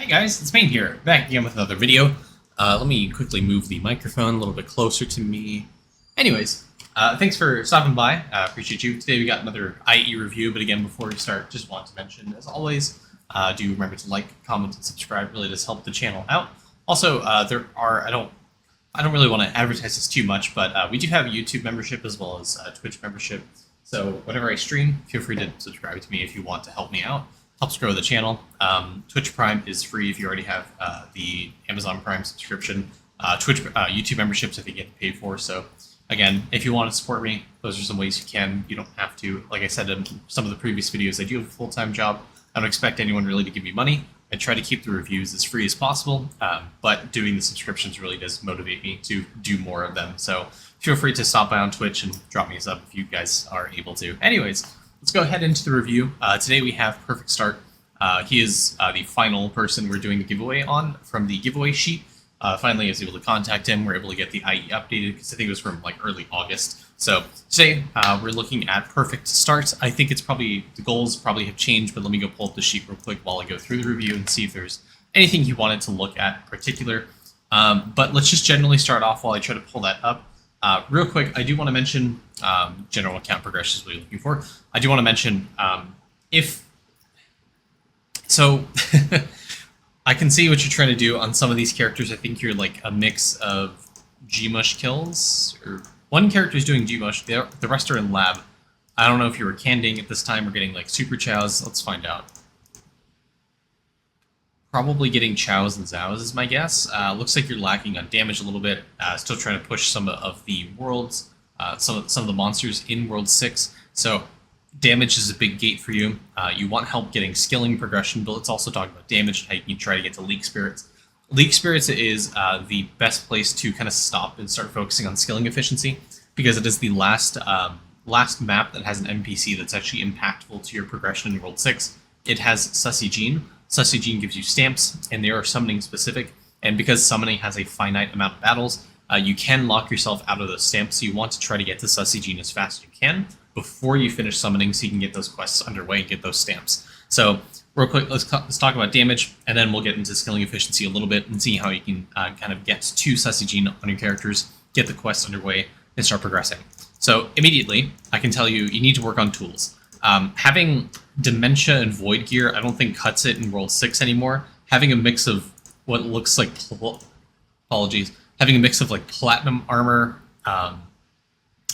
Hey guys, it's Bane here, back again with another video. Let me quickly move the microphone a little bit closer to me. Anyways, thanks for stopping by. Appreciate you. Today we got another IE review, but again, before we start, just want to mention, as always, do remember to like, comment, and subscribe. It really does help the channel out. Also, there are I don't really want to advertise this too much, but we do have a YouTube membership as well as Twitch membership. So whenever I stream, feel free to subscribe to me if you want to help me out. Helps grow the channel. Twitch Prime is free if you already have the Amazon Prime subscription. YouTube memberships I think you have to pay for. So again, if you want to support me, those are some ways you can. You don't have to. Like I said in some of the previous videos, I do have a full-time job. I don't expect anyone really to give me money. I try to keep the reviews as free as possible, but doing the subscriptions really does motivate me to do more of them. So feel free to stop by on Twitch and drop me a sub if you guys are able to. Anyways, let's go ahead into the review. Today we have Perfect Start. He is the final person we're doing the giveaway on from the giveaway sheet. Finally, I was able to contact him. We're able to get the IE updated because I think it was from like early August. So today we're looking at Perfect Start. I think it's probably, the goals probably have changed, but let me go pull up the sheet real quick while I go through the review and see if there's anything he wanted to look at in particular. But let's just generally start off while I try to pull that up. Real quick, I do want to mention general account progression is what you're looking for. I do want to mention so I can see what you're trying to do on some of these characters. I think you're like a mix of Gmush kills, or one character is doing Gmush, the rest are in lab. I don't know if you were canding at this time or getting like super chows. Let's find out. Probably getting chows and zows is my guess. Looks like you're lacking on damage a little bit. Still trying to push some of the worlds, some of the monsters in World 6. So damage is a big gate for you. You want help getting skilling progression, but let's also talk about damage and how you can try to get to Leak Spirits. Leak Spirits is the best place to kind of stop and start focusing on skilling efficiency, because it is the last map that has an NPC that's actually impactful to your progression in World 6. It has Sussy Gene. Sussy Gene gives you stamps, and they are summoning specific, and because summoning has a finite amount of battles, you can lock yourself out of those stamps, so you want to try to get to Sussy Gene as fast as you can before you finish summoning, so you can get those quests underway and get those stamps. So real quick, let's talk about damage, and then we'll get into skilling efficiency a little bit and see how you can kind of get to Sussy Gene on your characters, get the quests underway, and start progressing. So immediately, I can tell you, you need to work on tools. Having Dementia and Void Gear, I don't think cuts it in World 6 anymore. Having a mix of what looks like, having a mix of like Platinum armor,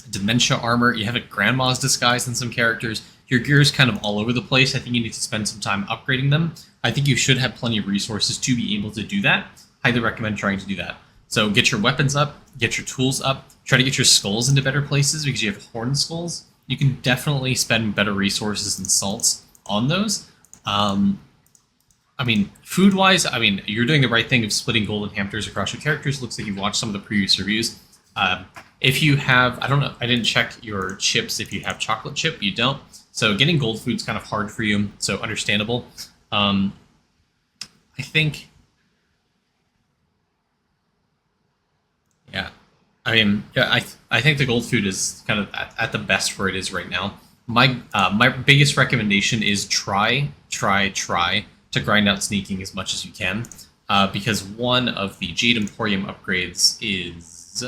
Dementia armor, you have a Grandma's Disguise in some characters. Your gear is kind of all over the place. I think you need to spend some time upgrading them. I think you should have plenty of resources to be able to do that. Highly recommend trying to do that. So get your weapons up, get your tools up, try to get your skulls into better places because you have horn skulls. You can definitely spend better resources and salts on those. I mean, food-wise, I mean, you're doing the right thing of splitting golden hamsters across your characters. Looks like you've watched some of the previous reviews. If you have, I don't know, I didn't check your chips. If you have chocolate chip, you don't. So getting gold food's kind of hard for you, so understandable. I think, yeah. I mean, yeah, I think the gold food is kind of at the best where it is right now. My biggest recommendation is try to grind out sneaking as much as you can, because one of the Jade Emporium upgrades is,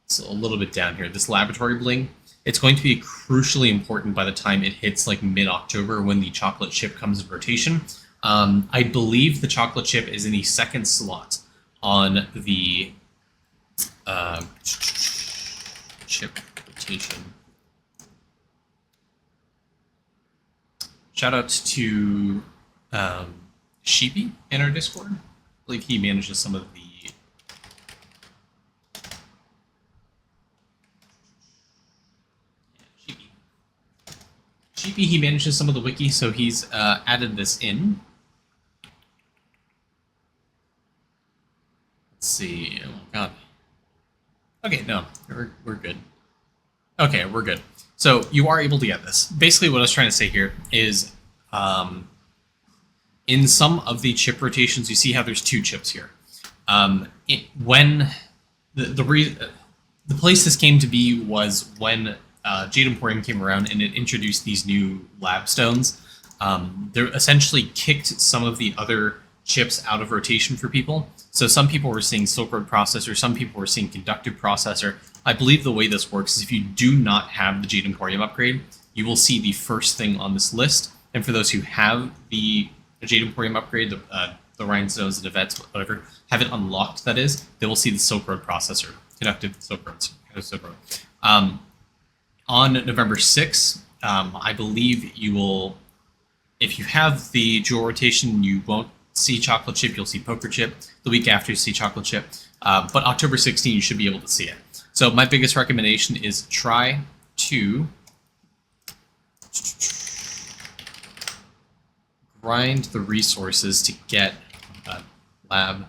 it's a little bit down here, this laboratory bling. It's going to be crucially important by the time it hits like mid-October when the chocolate chip comes in rotation. I believe the chocolate chip is in the second slot on the chip rotation. Shout out to Sheepy in our Discord. I believe he manages some of the Sheepy, he manages some of the wiki, so he's added this in. Let's see. Oh god. Okay, no, we're good. Okay, we're good. So you are able to get this. Basically, what I was trying to say here is, in some of the chip rotations, you see how there's two chips here. When the place this came to be was when Jade Emporium came around and it introduced these new lab stones. They essentially kicked some of the other chips out of rotation for people. So some people were seeing Silk Road Processor, some people were seeing Conductive Processor. I believe the way this works is if you do not have the Jade Emporium upgrade, you will see the first thing on this list. And for those who have the Jade Emporium upgrade, the Rhinestones, the Vets, whatever, have it unlocked, that is, they will see the Silk Road Processor, Conductive Silk Road. On November 6th, I believe you will, if you have the dual rotation, you won't see Chocolate Chip, you'll see Poker Chip. The week after, you see Chocolate Chip. But October 16th, you should be able to see it. So my biggest recommendation is try to grind the resources to get lab.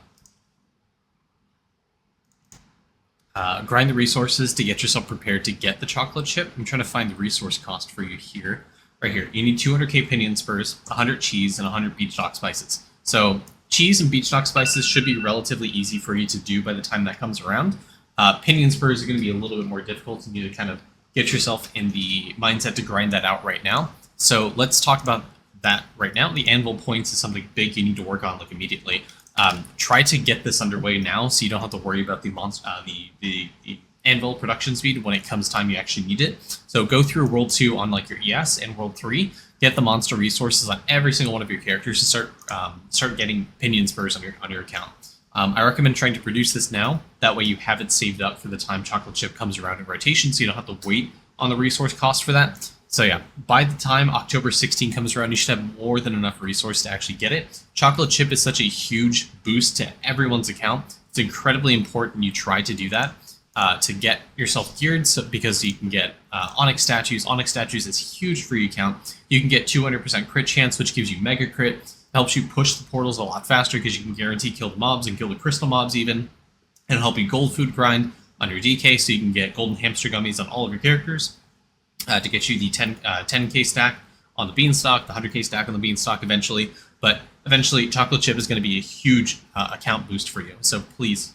Grind the resources to get yourself prepared to get the chocolate chip. I'm trying to find the resource cost for you here. Right here. You need 200k pinion spurs, 100 cheese, and 100 beachstock spices. So cheese and beachstock spices should be relatively easy for you to do by the time that comes around. Pinion spurs are going to be a little bit more difficult. You need to kind of get yourself in the mindset to grind that out right now. So let's talk about that right now. The Anvil points is something big you need to work on like immediately. Try to get this underway now so you don't have to worry about the Anvil production speed when it comes time you actually need it. So go through World 2 on like your ES and World 3, get the monster resources on every single one of your characters to start getting pinion spurs on your account. I recommend trying to produce this now. That way you have it saved up for the time chocolate chip comes around in rotation, so you don't have to wait on the resource cost for that. So yeah, by the time October 16 comes around, you should have more than enough resource to actually get it. Chocolate chip is such a huge boost to everyone's account. It's incredibly important you try to do that to get yourself geared, because you can get Onyx statues. Onyx statues is huge for your account. You can get 200% crit chance, which gives you mega crit. Helps you push the portals a lot faster because you can guarantee kill the mobs and kill the crystal mobs even. And help you gold food grind on your DK so you can get golden hamster gummies on all of your characters to get you the 10k stack on the beanstalk, the 100k stack on the beanstalk eventually. But eventually, chocolate chip is going to be a huge account boost for you. So please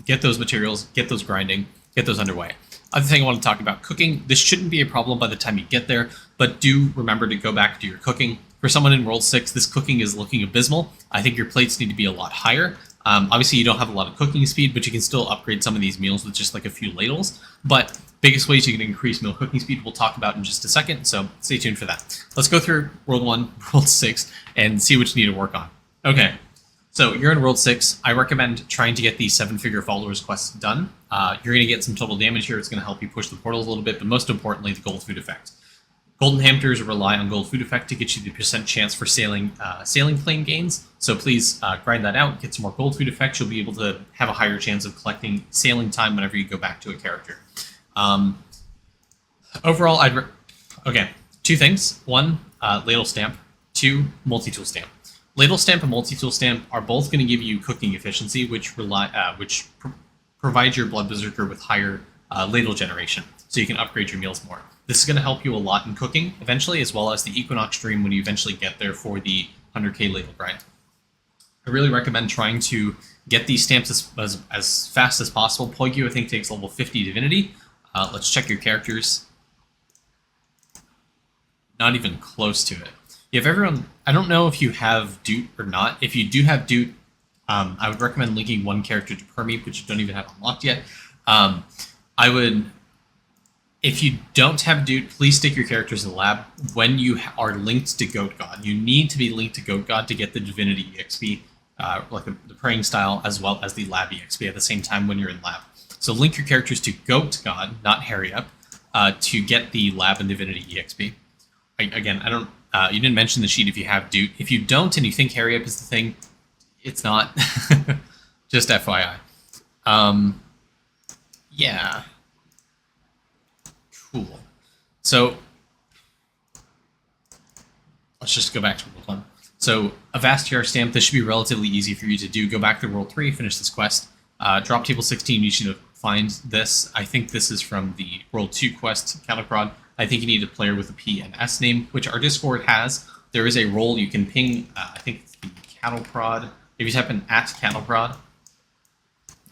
get those materials, get those grinding, get those underway. Other thing I want to talk about, cooking. This shouldn't be a problem by the time you get there, but do remember to go back to your cooking. For someone in World 6, this cooking is looking abysmal. I think your plates need to be a lot higher. Obviously, you don't have a lot of cooking speed, but you can still upgrade some of these meals with just like a few ladles. But biggest ways you can increase meal cooking speed we'll talk about in just a second, so stay tuned for that. Let's go through World 1, World 6, and see what you need to work on. Okay, so you're in World 6. I recommend trying to get the 7-figure followers quest done. You're going to get some total damage here. It's going to help you push the portals a little bit, but most importantly, the gold food effect. Golden hamsters rely on gold food effect to get you the % chance for sailing plane gains. So please grind that out, get some more gold food effect. You'll be able to have a higher chance of collecting sailing time whenever you go back to a character. Overall, okay, 2 things. 1, ladle stamp. 2, multi-tool stamp. Ladle stamp and multi-tool stamp are both going to give you cooking efficiency, which provides your blood berserker with higher ladle generation, so you can upgrade your meals more. This is going to help you a lot in cooking eventually, as well as the Equinox Dream when you eventually get there for the 100k ladle grind. I really recommend trying to get these stamps as fast as possible. Poigyu, I think, takes level 50 Divinity. Let's check your characters. Not even close to it. You have everyone. I don't know if you have Doot or not. If you do have Doot, I would recommend linking one character to Permeep, which you don't even have unlocked yet. I would. If you don't have Doot, please stick your characters in the lab when you are linked to Goat God. You need to be linked to Goat God to get the Divinity EXP, like the Praying Style, as well as the Lab EXP at the same time when you're in lab. So link your characters to Goat God, not Hurry Up, to get the Lab and Divinity EXP. Again, I don't. You didn't mention the sheet if you have Doot. If you don't and you think Hurry Up is the thing, it's not. Just FYI. Yeah. Cool. So let's just go back to World 1. So a Vast TR stamp, this should be relatively easy for you to do. Go back to World 3, finish this quest. Drop table 16, you should find this. I think this is from the World 2 quest, Cattle Prod. I think you need a player with a P and S name, which our Discord has. There is a role you can ping, I think it's the Cattle Prod. If you type in @Cattle Prod,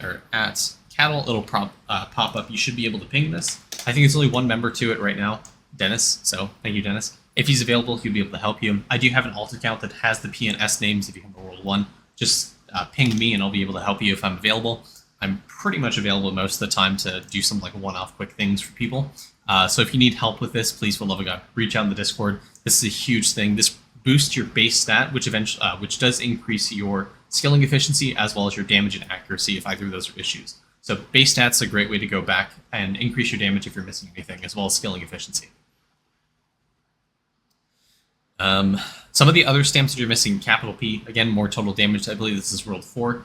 or @Cattle, it'll pop up. You should be able to ping this. I think it's only one member to it right now, Dennis, so thank you, Dennis. If he's available, he'll be able to help you. I do have an alt account that has the P and S names if you have a World 1. just ping me and I'll be able to help you if I'm available. I'm pretty much available most of the time to do some like one-off quick things for people. So if you need help with this, please, for the love of God, reach out in the Discord. This is a huge thing. This boosts your base stat, which does increase your skilling efficiency as well as your damage and accuracy if either of those are issues. So base stats is a great way to go back and increase your damage if you're missing anything, as well as skilling efficiency. Some of the other stamps that you're missing, capital P, again, more total damage. I believe this is World 4.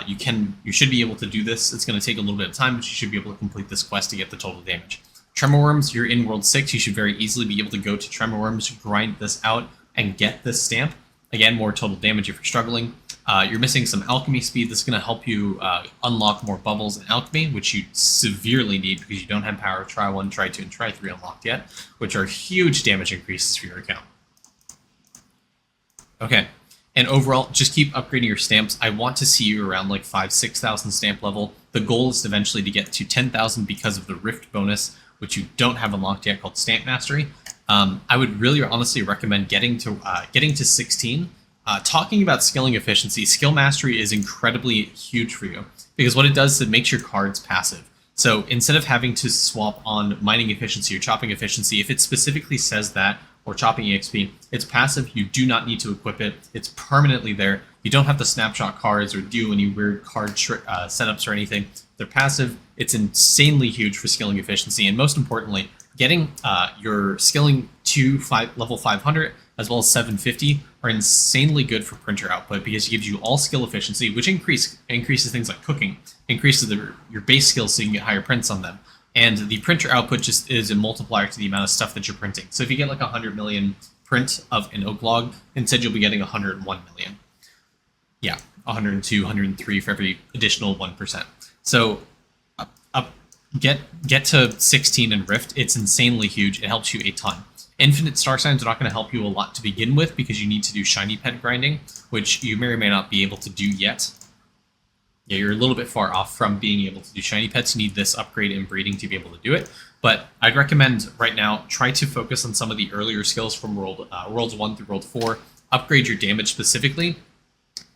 You should be able to do this. It's going to take a little bit of time, but you should be able to complete this quest to get the total damage. Tremor Worms, you're in World 6. You should very easily be able to go to Tremor Worms, grind this out, and get this stamp. Again, more total damage if you're struggling. You're missing some alchemy speed. This is going to help you unlock more bubbles in alchemy, which you severely need because you don't have power of Try 1, Try 2, and Try 3 unlocked yet, which are huge damage increases for your account. Okay, and overall, just keep upgrading your stamps. I want to see you around like 5,000-6,000 stamp level. The goal is eventually to get to 10,000 because of the Rift bonus, which you don't have unlocked yet, called Stamp Mastery. I would really honestly recommend getting to 16. Talking about skilling efficiency, skill mastery is incredibly huge for you because what it does is it makes your cards passive. So instead of having to swap on mining efficiency or chopping efficiency, if it specifically says that, or chopping EXP, it's passive. You do not need to equip it. It's permanently there. You don't have to snapshot cards or do any weird card setups or anything. They're passive. It's insanely huge for skilling efficiency, and most importantly, getting your skilling to level 500 as well as 750 are insanely good for printer output because it gives you all skill efficiency, which increases things like cooking, increases your base skills so you can get higher prints on them. And the printer output just is a multiplier to the amount of stuff that you're printing. So if you get like 100 million print of an oak log, instead you'll be getting 101 million. Yeah, 102, 103 for every additional 1%. So get to 16 in Rift. It's insanely huge. It helps you a ton. Infinite star signs are not going to help you a lot to begin with because you need to do shiny pet grinding, which you may or may not be able to do yet. Yeah, you're a little bit far off from being able to do shiny pets. You need this upgrade in breeding to be able to do it. But I'd recommend right now, try to focus on some of the earlier skills from Worlds 1 through World 4. Upgrade your damage specifically,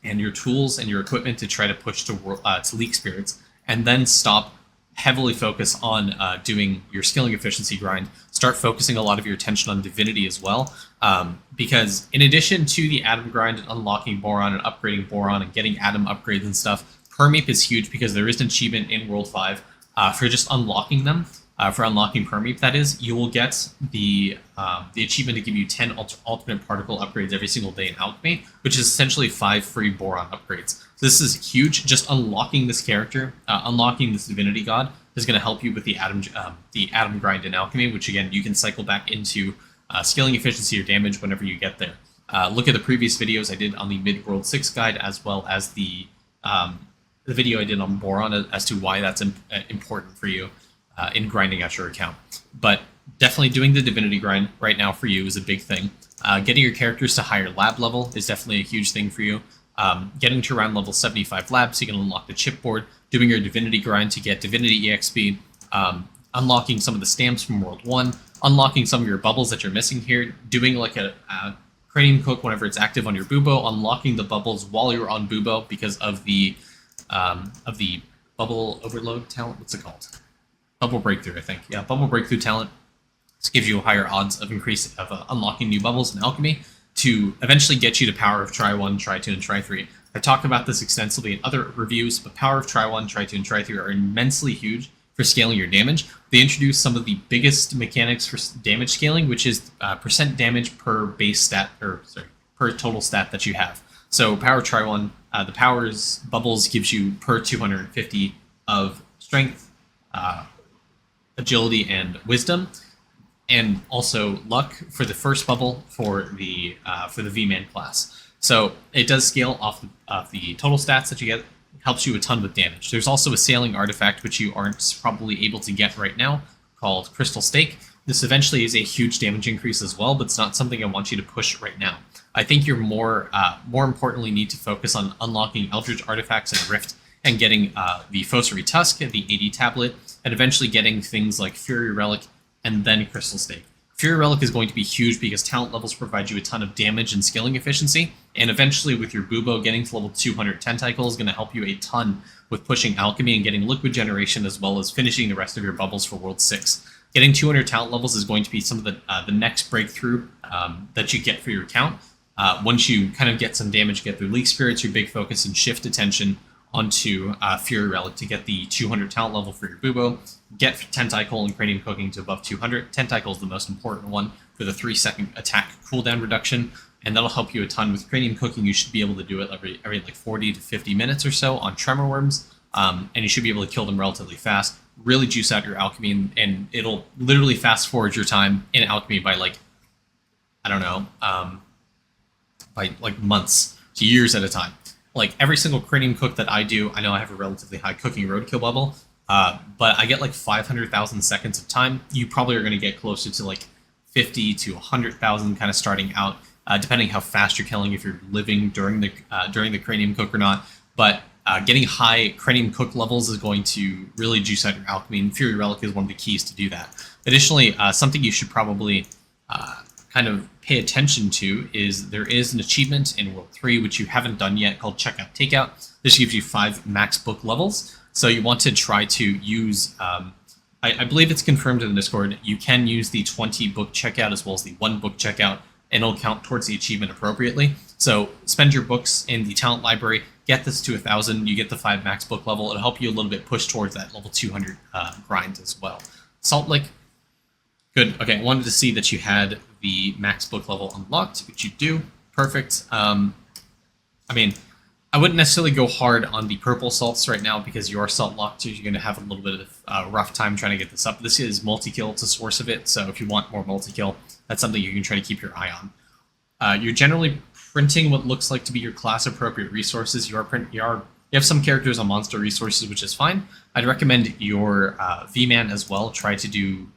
and your tools and your equipment to try to push to Leak Spirits. And then stop heavily focus on doing your skilling efficiency grind. Start focusing a lot of your attention on Divinity as well. Because in addition to the Atom grind and unlocking Boron and upgrading Boron and getting Atom upgrades and stuff, Permeep is huge because there is an achievement in World 5 for just unlocking them. For unlocking Permeep, that is, you will get the achievement to give you 10 alternate particle upgrades every single day in Alchemy, which is essentially 5 free Boron upgrades. So this is huge. Just unlocking this character, unlocking this Divinity God, is going to help you with the Atom grind in Alchemy, which again, you can cycle back into skilling efficiency or damage whenever you get there. Look at the previous videos I did on the Mid-World 6 guide, as well as the video I did on Boron as to why that's important for you in grinding out your account. But definitely doing the Divinity grind right now for you is a big thing. Getting your characters to higher lab level is definitely a huge thing for you. Getting to around level 75 lab so you can unlock the chipboard, doing your Divinity grind to get Divinity EXP, unlocking some of the stamps from World 1, unlocking some of your bubbles that you're missing here, doing like a Cranium Cook whenever it's active on your Bubo, unlocking the bubbles while you're on Bubo because of the bubble overload talent. What's it called? Bubble breakthrough, I think. Yeah, bubble breakthrough talent. This gives you higher odds of unlocking new bubbles in Alchemy to eventually get you to power of Try 1, Try 2, and Try 3. I talked about this extensively in other reviews, but power of Try 1, Try 2, and Try 3 are immensely huge for scaling your damage. They introduce some of the biggest mechanics for damage scaling, which is percent damage per base stat, per total stat that you have. So power of Try 1, the powers bubbles gives you per 250 of strength, agility, and wisdom, and also luck for the first bubble for the V-Man class. So it does scale off the total stats that you get. Helps you a ton with damage. There's also a sailing artifact which you aren't probably able to get right now called Crystal Stake. This eventually is a huge damage increase as well, but it's not something I want you to push right now. I think you're more importantly need to focus on unlocking Eldritch artifacts in Rift and getting the Fossary Tusk, the AD tablet, and eventually getting things like Fury Relic and then Crystal Stake. Fury Relic is going to be huge because talent levels provide you a ton of damage and skilling efficiency. And eventually, with your bubo, getting to level 200 tentacle is going to help you a ton with pushing alchemy and getting liquid generation, as well as finishing the rest of your bubbles for World 6. Getting 200 talent levels is going to be some of the next breakthrough that you get for your account. Once you kind of get some damage, get through Leak Spirits, your big focus, and shift attention onto Fury Relic to get the 200 talent level for your bubo. Get Tentacle and Cranium Cooking to above 200. Tentacle is the most important one for the 3-second attack cooldown reduction, and that'll help you a ton. With Cranium Cooking, you should be able to do it every like 40 to 50 minutes or so on Tremor Worms, and you should be able to kill them relatively fast. Really juice out your alchemy, and it'll literally fast forward your time in alchemy by like, I don't know, by like months to years at a time. Like every single Cranium Cook that I do, I know I have a relatively high cooking roadkill level, but I get like 500,000 seconds of time. You probably are going to get closer to like 50 to 100,000 kind of starting out, depending how fast you're killing, if you're living during the Cranium Cook or not. But getting high Cranium Cook levels is going to really juice out your alchemy, and Fury Relic is one of the keys to do that. Additionally, something you should probably kind of pay attention to is there is an achievement in World 3, which you haven't done yet, called Checkout Takeout. This gives you 5 max book levels. So you want to try to use, I believe it's confirmed in the Discord, you can use the 20 book checkout as well as the 1 book checkout, and it'll count towards the achievement appropriately. So spend your books in the talent library, get this to 1,000, you get the 5 max book level. It'll help you a little bit push towards that level 200 grind as well. Salt Lick, good. Okay, I wanted to see that you had the max book level unlocked, which you do. Perfect. I mean, I wouldn't necessarily go hard on the purple salts right now because you are salt locked, so you're going to have a little bit of a rough time trying to get this up. This is multi-kill, it's a source of it, so if you want more multi-kill, that's something you can try to keep your eye on. You're generally printing what looks like to be your class-appropriate resources. You have some characters on monster resources, which is fine. I'd recommend your V-Man as well. Try to do...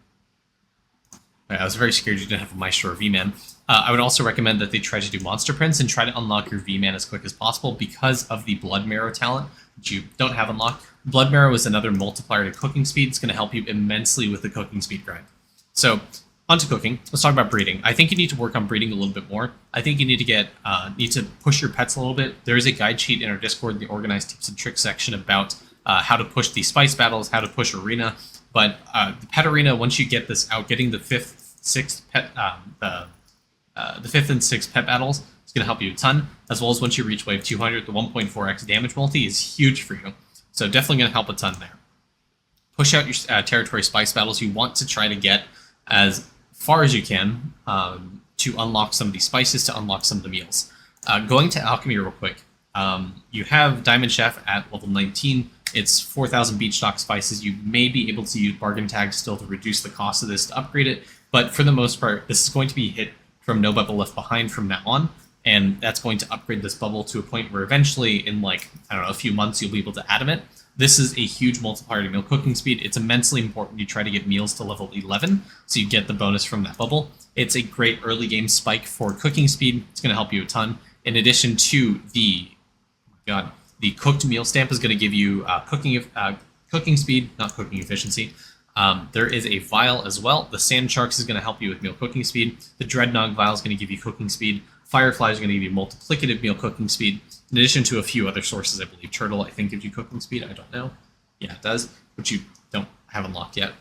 I was very scared you didn't have a Maestro or V-Man. I would also recommend that they try to do monster prints and try to unlock your V-Man as quick as possible because of the Blood Marrow talent, which you don't have unlocked. Blood Marrow is another multiplier to cooking speed. It's going to help you immensely with the cooking speed grind. So, onto cooking. Let's talk about breeding. I think you need to work on breeding a little bit more. I think you need to push your pets a little bit. There is a guide sheet in our Discord, the organized tips and tricks section, about how to push the spice battles, how to push arena. But the pet arena, once you get this out, getting the 5th, 6th pet, the 5th and 6th pet battles is going to help you a ton, as well as once you reach wave 200, the 1.4x damage multi is huge for you. So definitely going to help a ton there. Push out your territory spice battles. You want to try to get as far as you can to unlock some of these spices, to unlock some of the meals. Going to alchemy real quick. You have Diamond Chef at level 19. It's 4,000 beach stock spices. You may be able to use bargain tags still to reduce the cost of this to upgrade it, but for the most part, this is going to be hit from No Bubble Left Behind from now on, and that's going to upgrade this bubble to a point where eventually, in like, I don't know, a few months, you'll be able to atom it. This is a huge multiplier to meal cooking speed. It's immensely important you try to get meals to level 11, so you get the bonus from that bubble. It's a great early game spike for cooking speed. It's going to help you a ton. In addition to the cooked meal stamp is going to give you cooking speed, not cooking efficiency. There is a vial as well. The Sand Sharks is going to help you with meal cooking speed. The Dreadnought vial is going to give you cooking speed. Fireflies are going to give you multiplicative meal cooking speed, in addition to a few other sources. I believe Turtle, I think, gives you cooking speed. I don't know. Yeah, it does, but you don't have unlocked yet.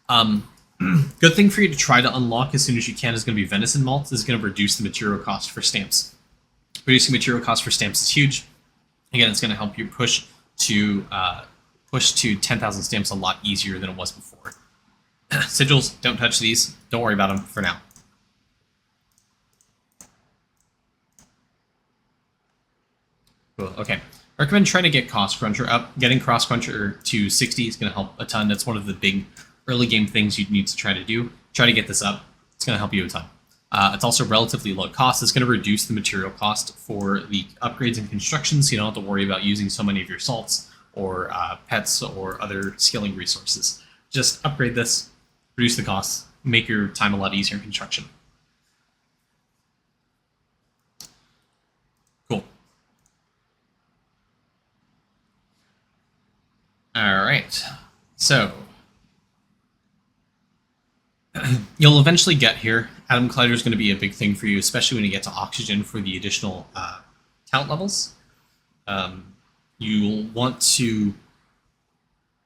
Good thing for you to try to unlock as soon as you can is going to be Venison Malt. This is going to reduce the material cost for stamps. Reducing material cost for stamps is huge. Again, it's going to help you push to 10,000 stamps a lot easier than it was before. Sigils, don't touch these. Don't worry about them for now. Cool, okay. I recommend trying to get Cost Cruncher up. Getting Cost Cruncher to 60 is going to help a ton. That's one of the big early game things you need to try to do. Try to get this up. It's going to help you a ton. It's also relatively low cost. It's going to reduce the material cost for the upgrades and construction, so you don't have to worry about using so many of your salts or pets or other skilling resources. Just upgrade this, reduce the costs, make your time a lot easier in construction. Cool. All right. So you'll eventually get here. Atom Collider is going to be a big thing for you, especially when you get to Oxygen for the additional talent levels. You'll want to,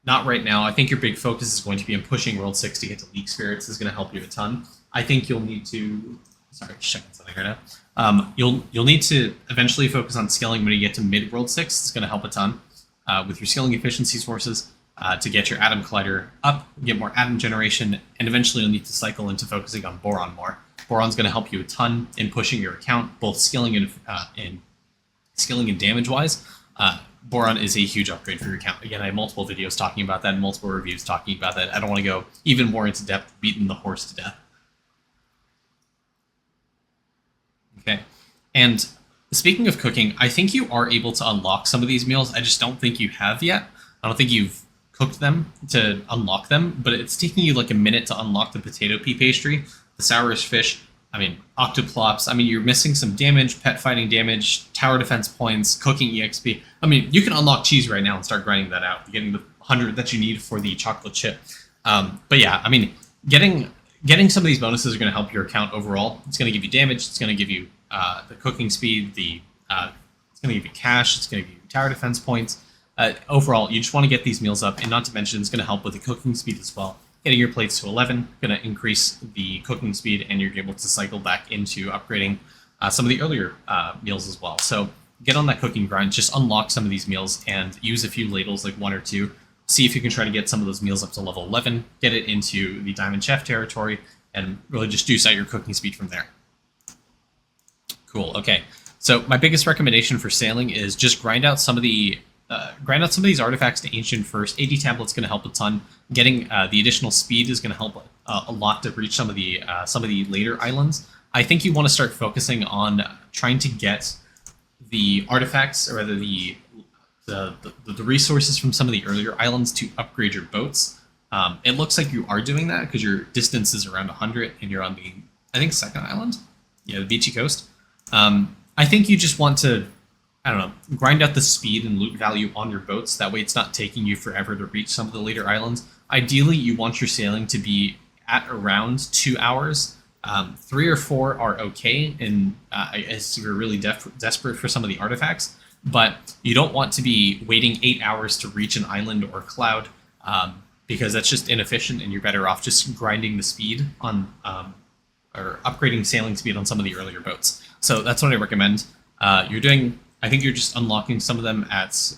not right now, I think your big focus is going to be on pushing World 6 to get to League Spirits. Is going to help you a ton. I think you'll need to, sorry, just checking something right now. You'll need to eventually focus on skilling when you get to mid World 6. It's going to help a ton with your skilling efficiency sources to get your Atom Collider up, get more Atom generation, and eventually you'll need to cycle into focusing on Boron more. Boron's going to help you a ton in pushing your account, both skilling and damage-wise. Boron is a huge upgrade for your account. Again, I have multiple videos talking about that and multiple reviews talking about that. I don't want to go even more into depth, beating the horse to death. Okay, and speaking of cooking, I think you are able to unlock some of these meals. I just don't think you have yet. I don't think you've cooked them to unlock them, but it's taking you like a minute to unlock the potato pea pastry, the sourish fish, octoplops. You're missing some damage, pet fighting damage, tower defense points, cooking EXP. You can unlock cheese right now and start grinding that out, getting the 100 that you need for the chocolate chip. But yeah, getting some of these bonuses are going to help your account overall. It's going to give you damage. It's going to give you the cooking speed. It's going to give you cash. It's going to give you tower defense points. Overall, you just want to get these meals up, and not to mention, it's going to help with the cooking speed as well. Getting your plates to 11, going to increase the cooking speed, and you're able to cycle back into upgrading some of the earlier meals as well. So get on that cooking grind, just unlock some of these meals, and use a few ladles, like 1 or 2. See if you can try to get some of those meals up to level 11, get it into the Diamond Chef territory, and really just juice out your cooking speed from there. Cool, okay. So my biggest recommendation for sailing is just grind out some of these artifacts to Ancient first. 80 Tablet's going to help a ton. Getting the additional speed is going to help a lot to reach some of the later islands. I think you want to start focusing on trying to get the artifacts, or rather the resources from some of the earlier islands to upgrade your boats. It looks like you are doing that because your distance is around 100 and you're on the, I think, second island. Yeah, the beachy coast. I think you just want to, grind out the speed and loot value on your boats. That way it's not taking you forever to reach some of the later islands. Ideally, you want your sailing to be at around 2 hours. 3 or 4 are okay, and as you're really desperate for some of the artifacts. But you don't want to be waiting 8 hours to reach an island or cloud, because that's just inefficient, and you're better off just grinding the speed on, or upgrading sailing speed on some of the earlier boats. So that's what I recommend. I think you're just unlocking some of them at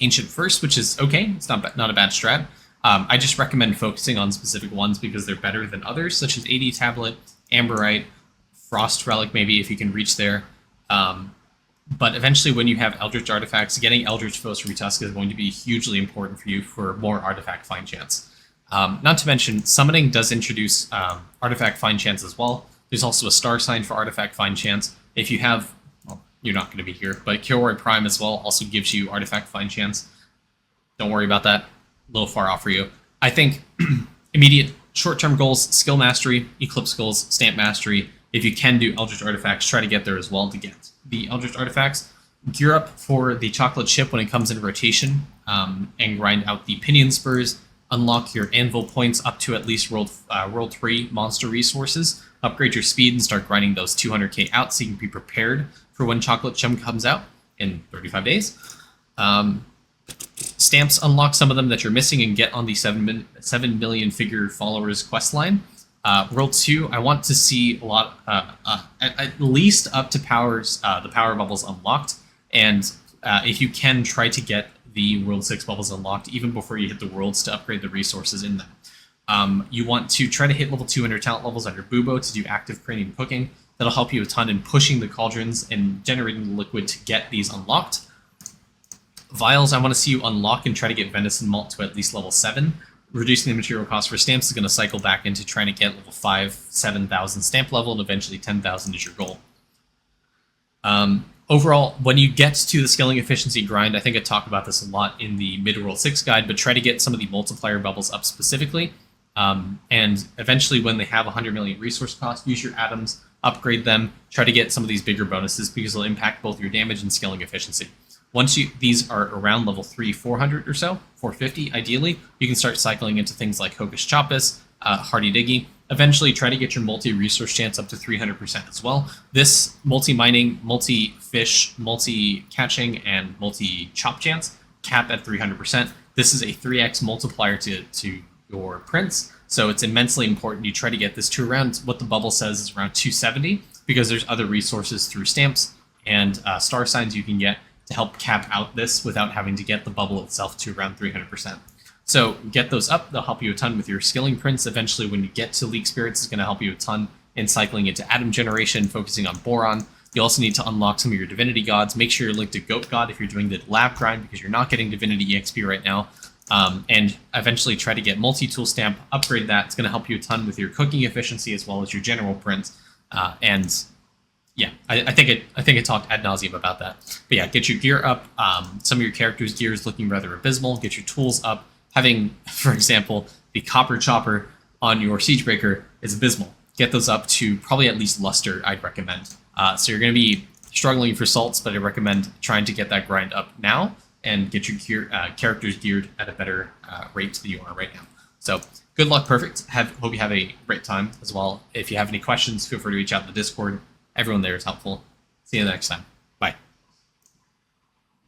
Ancient first, which is okay. It's not a bad strat. I just recommend focusing on specific ones because they're better than others, such as 80 Tablet, Amberite, Frost Relic, maybe if you can reach there. But eventually, when you have Eldritch artifacts, getting Eldritch Foes Retusk is going to be hugely important for you for more artifact find chance. Not to mention, summoning does introduce artifact find chance as well. There's also a star sign for artifact find chance. If you have, well, you're not going to be here, but Kilroy Prime as well also gives you artifact find chance. Don't worry about that. A little far off for you. I think immediate short-term goals: skill mastery, eclipse goals, stamp mastery. If you can do Eldritch artifacts, try to get there as well to get the Eldritch artifacts. Gear up for the chocolate chip when it comes in rotation, and grind out the pinion spurs. Unlock your Anvil points up to at least World 3 monster resources. Upgrade your speed and start grinding those 200k out so you can be prepared for when Chocolate Chum comes out in 35 days. Stamps, unlock some of them that you're missing and get on the 7 million figure followers quest line. World 2, I want to see a lot, at least up to the power bubbles unlocked. And if you can, try to get the World 6 bubbles unlocked even before you hit the worlds to upgrade the resources in them. You want to try to hit level 200 talent levels on your Bubo to do active cranium cooking. That'll help you a ton in pushing the cauldrons and generating the liquid to get these unlocked. Vials, I want to see you unlock and try to get Venison Malt to at least level 7. Reducing the material cost for stamps is going to cycle back into trying to get level 5, 7,000 stamp level, and eventually 10,000 is your goal. Overall, when you get to the scaling efficiency grind, I think I talk about this a lot in the Mid-World 6 guide, but try to get some of the multiplier bubbles up specifically. And eventually, when they have 100 million resource cost, use your atoms, upgrade them, try to get some of these bigger bonuses because they'll impact both your damage and scaling efficiency. Once these are around level 3, 400 or so, 450 ideally, you can start cycling into things like Hocus Chopus, Hardy Diggy, Eventually, try to get your multi-resource chance up to 300% as well. This multi-mining, multi-fish, multi-catching, and multi-chop chance cap at 300%. This is a 3x multiplier to your prints, so it's immensely important you try to get this to around what the bubble says is around 270, because there's other resources through stamps and star signs you can get to help cap out this without having to get the bubble itself to around 300%. So get those up, they'll help you a ton with your skilling prints. Eventually, when you get to Leak Spirits, it's going to help you a ton in cycling into Atom Generation, focusing on Boron. You also need to unlock some of your Divinity gods. Make sure you're linked to Goat God if you're doing the lab grind, because you're not getting Divinity EXP right now. And eventually try to get Multi-Tool Stamp, upgrade that. It's going to help you a ton with your cooking efficiency as well as your general print. And yeah, I think I talked ad nauseum about that. But yeah, get your gear up. Some of your characters' gear is looking rather abysmal. Get your tools up. Having, for example, the Copper Chopper on your Siegebreaker is abysmal. Get those up to probably at least Luster, I'd recommend. So you're going to be struggling for salts, but I recommend trying to get that grind up now and get your characters geared at a better rate than you are right now. So good luck, perfect. Hope you have a great time as well. If you have any questions, feel free to reach out in the Discord. Everyone there is helpful. See you next time.